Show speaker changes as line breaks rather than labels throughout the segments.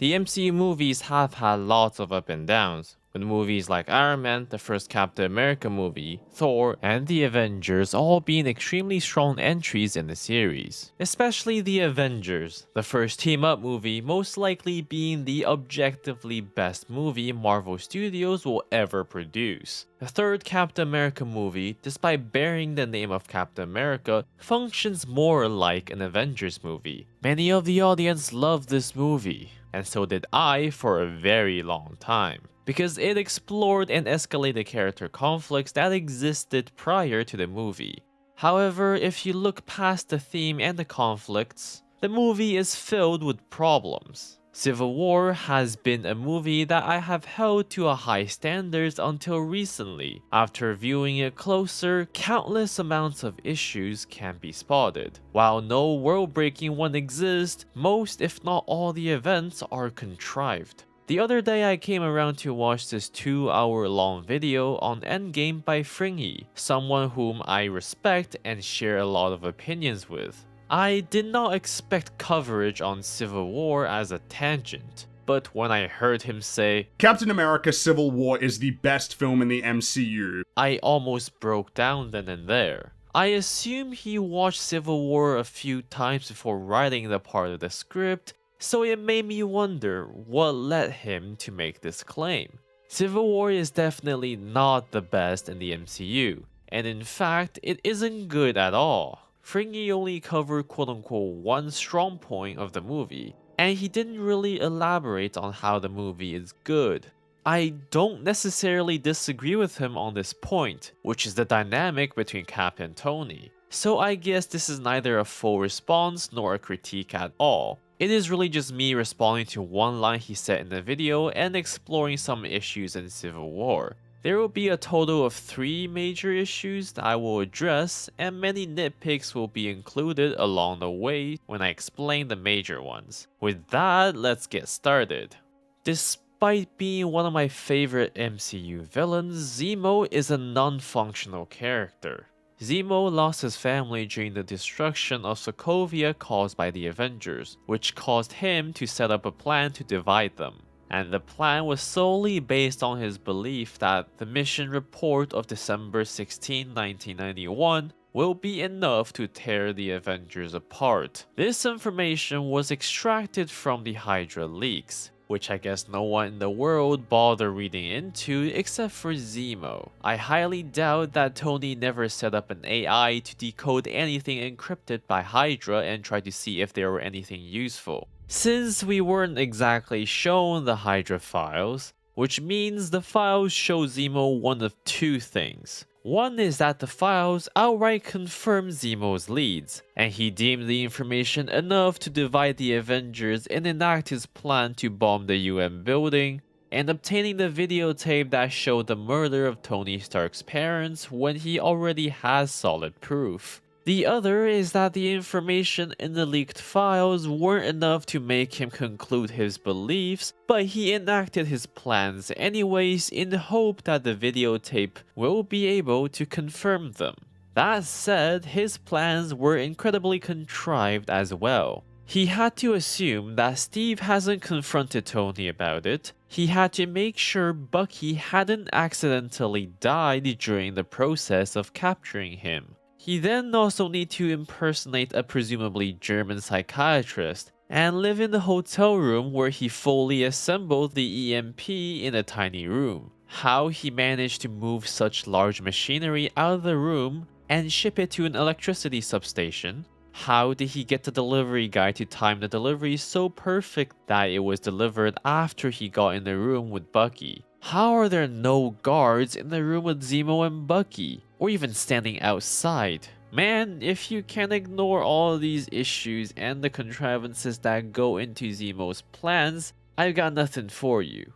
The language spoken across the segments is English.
The MCU movies have had lots of up and downs, with movies like Iron Man, the first Captain America movie, Thor, and The Avengers all being extremely strong entries in the series. Especially The Avengers, the first team-up movie most likely being the objectively best movie Marvel Studios will ever produce. The third Captain America movie, despite bearing the name of Captain America, functions more like an Avengers movie. Many of the audience love this movie, and so did I for a very long time, because it explored and escalated character conflicts that existed prior to the movie. However, if you look past the theme and the conflicts, the movie is filled with problems. Civil War has been a movie that I have held to a high standards until recently. After viewing it closer, countless amounts of issues can be spotted. While no world-breaking one exists, most if not all the events are contrived. The other day I came around to watch this 2-hour long video on Endgame by Fringy, someone whom I respect and share a lot of opinions with. I did not expect coverage on Civil War as a tangent, but when I heard him say,
Captain America Civil War is the best film in the MCU,
I almost broke down then and there. I assume he watched Civil War a few times before writing the part of the script, so it made me wonder what led him to make this claim. Civil War is definitely not the best in the MCU, and in fact, it isn't good at all. Fringy only covered quote-unquote one strong point of the movie, and he didn't really elaborate on how the movie is good. I don't necessarily disagree with him on this point, which is the dynamic between Cap and Tony. So I guess this is neither a full response nor a critique at all. It is really just me responding to one line he said in the video and exploring some issues in Civil War. There will be a total of 3 major issues that I will address, and many nitpicks will be included along the way when I explain the major ones. With that, let's get started. Despite being one of my favorite MCU villains, Zemo is a non-functional character. Zemo lost his family during the destruction of Sokovia caused by the Avengers, which caused him to set up a plan to divide them. And the plan was solely based on his belief that the mission report of December 16, 1991 will be enough to tear the Avengers apart. This information was extracted from the Hydra leaks, which I guess no one in the world bothered reading into except for Zemo. I highly doubt that Tony never set up an AI to decode anything encrypted by Hydra and try to see if there were anything useful, since we weren't exactly shown the Hydra files, which means the files show Zemo one of 2 things. One is that the files outright confirm Zemo's leads, and he deemed the information enough to divide the Avengers and enact his plan to bomb the UN building, and obtaining the videotape that showed the murder of Tony Stark's parents when he already has solid proof. The other is that the information in the leaked files weren't enough to make him conclude his beliefs, but he enacted his plans anyways in the hope that the videotape will be able to confirm them. That said, his plans were incredibly contrived as well. He had to assume that Steve hasn't confronted Tony about it. He had to make sure Bucky hadn't accidentally died during the process of capturing him. He then also needs to impersonate a presumably German psychiatrist and live in the hotel room where he fully assembled the EMP in a tiny room. How he managed to move such large machinery out of the room and ship it to an electricity substation. How did he get the delivery guy to time the delivery so perfect that it was delivered after he got in the room with Bucky? How are there no guards in the room with Zemo and Bucky, or even standing outside? Man, if you can ignore all these issues and the contrivances that go into Zemo's plans, I've got nothing for you.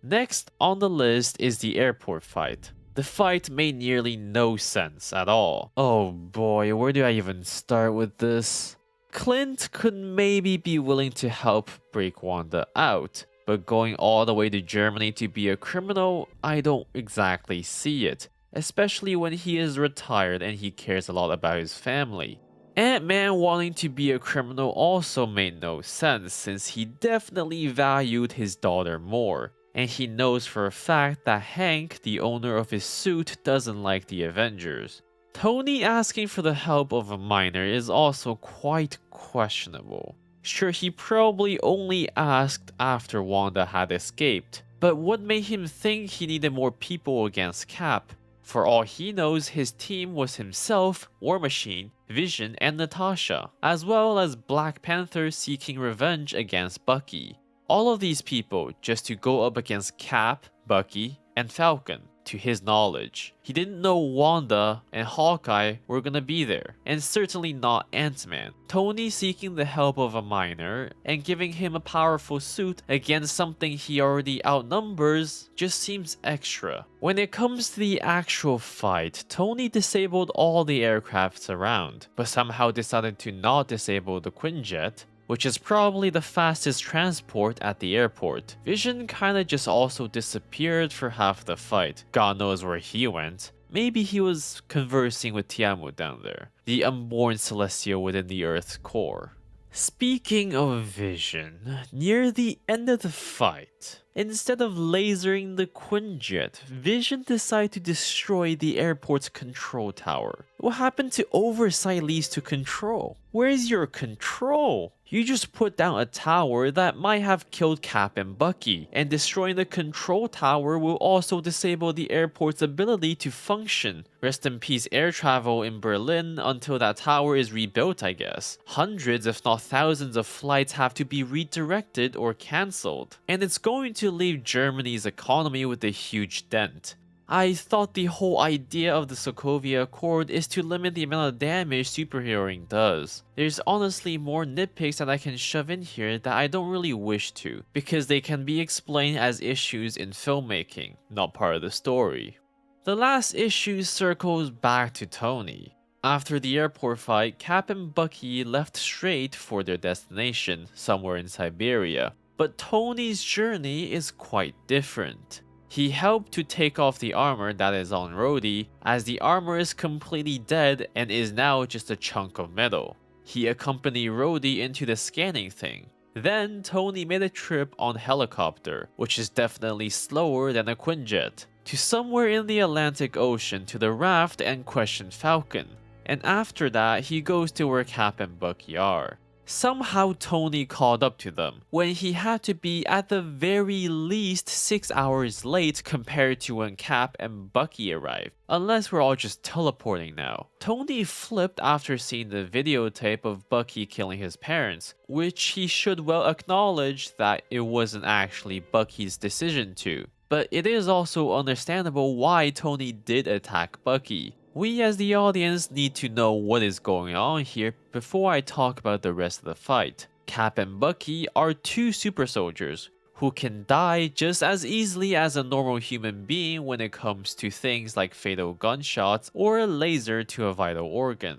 Next on the list is the airport fight. The fight made nearly no sense at all. Oh boy, where do I even start with this? Clint could maybe be willing to help break Wanda out, but going all the way to Germany to be a criminal, I don't exactly see it, especially when he is retired and he cares a lot about his family. Ant-Man wanting to be a criminal also made no sense since he definitely valued his daughter more, and he knows for a fact that Hank, the owner of his suit, doesn't like the Avengers. Tony asking for the help of a minor is also quite questionable. Sure, he probably only asked after Wanda had escaped, but what made him think he needed more people against Cap? For all he knows, his team was himself, War Machine, Vision, and Natasha, as well as Black Panther seeking revenge against Bucky. All of these people just to go up against Cap, Bucky, and Falcon. To his knowledge, he didn't know Wanda and Hawkeye were gonna be there, and certainly not Ant-Man. Tony seeking the help of a minor and giving him a powerful suit against something he already outnumbers just seems extra. When it comes to the actual fight, Tony disabled all the aircrafts around, but somehow decided to not disable the Quinjet, which is probably the fastest transport at the airport. Vision kinda just also disappeared for half the fight. God knows where he went. Maybe he was conversing with Tiamat down there, the unborn celestial within the Earth's core. Speaking of Vision, near the end of the fight, instead of lasering the Quinjet, Vision decided to destroy the airport's control tower. What happened to oversight leads to control? Where is your control? You just put down a tower that might have killed Cap and Bucky, and destroying the control tower will also disable the airport's ability to function. Rest in peace air travel in Berlin until that tower is rebuilt, I guess. Hundreds if not thousands of flights have to be redirected or cancelled, and it's going to leave Germany's economy with a huge dent. I thought the whole idea of the Sokovia Accord is to limit the amount of damage superheroing does. There's honestly more nitpicks that I can shove in here that I don't really wish to, because they can be explained as issues in filmmaking, not part of the story. The last issue circles back to Tony. After the airport fight, Cap and Bucky left straight for their destination, somewhere in Siberia. But Tony's journey is quite different. He helped to take off the armor that is on Rhodey, as the armor is completely dead and is now just a chunk of metal. He accompanied Rhodey into the scanning thing. Then Tony made a trip on helicopter, which is definitely slower than a Quinjet, to somewhere in the Atlantic Ocean to the raft and question Falcon. And after that, he goes to where Cap and Bucky are. Somehow Tony caught up to them, when he had to be at the very least 6 hours late compared to when Cap and Bucky arrived. Unless we're all just teleporting now. Tony flipped after seeing the videotape of Bucky killing his parents, which he should well acknowledge that it wasn't actually Bucky's decision to. But it is also understandable why Tony did attack Bucky. We as the audience need to know what is going on here before I talk about the rest of the fight. Cap and Bucky are two super soldiers who can die just as easily as a normal human being when it comes to things like fatal gunshots or a laser to a vital organ.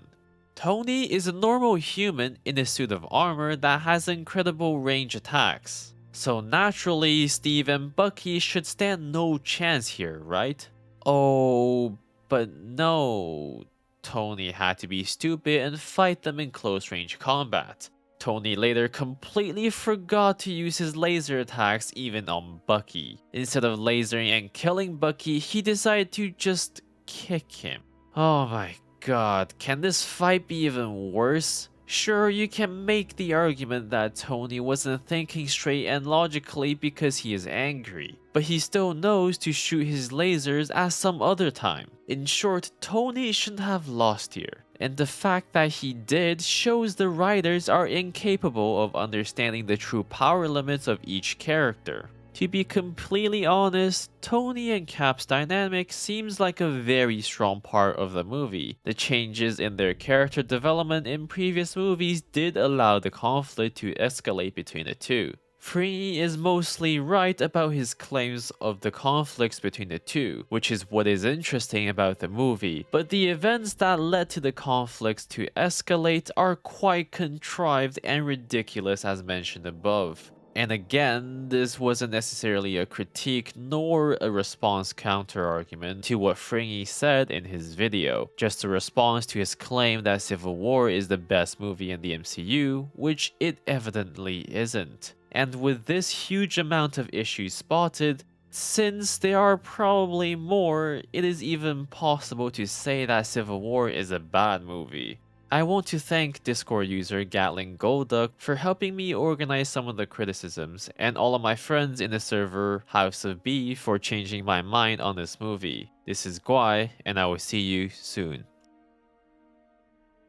Tony is a normal human in a suit of armor that has incredible range attacks. So naturally, Steve and Bucky should stand no chance here, right? Oh, but no, Tony had to be stupid and fight them in close range combat. Tony later completely forgot to use his laser attacks even on Bucky. Instead of lasering and killing Bucky, he decided to just kick him. Oh my god, can this fight be even worse? Sure, you can make the argument that Tony wasn't thinking straight and logically because he is angry, but he still knows to shoot his lasers at some other time. In short, Tony shouldn't have lost here, and the fact that he did shows the writers are incapable of understanding the true power limits of each character. To be completely honest, Tony and Cap's dynamic seems like a very strong part of the movie. The changes in their character development in previous movies did allow the conflict to escalate between the two. Freeney is mostly right about his claims of the conflicts between the two, which is what is interesting about the movie, but the events that led to the conflicts to escalate are quite contrived and ridiculous as mentioned above. And again, this wasn't necessarily a critique nor a response counter argument to what Fringy said in his video, just a response to his claim that Civil War is the best movie in the MCU, which it evidently isn't. And with this huge amount of issues spotted, since there are probably more, it is even possible to say that Civil War is a bad movie. I want to thank Discord user Gatling Golduck for helping me organize some of the criticisms, and all of my friends in the server House of B for changing my mind on this movie. This is Guai, and I will see you soon.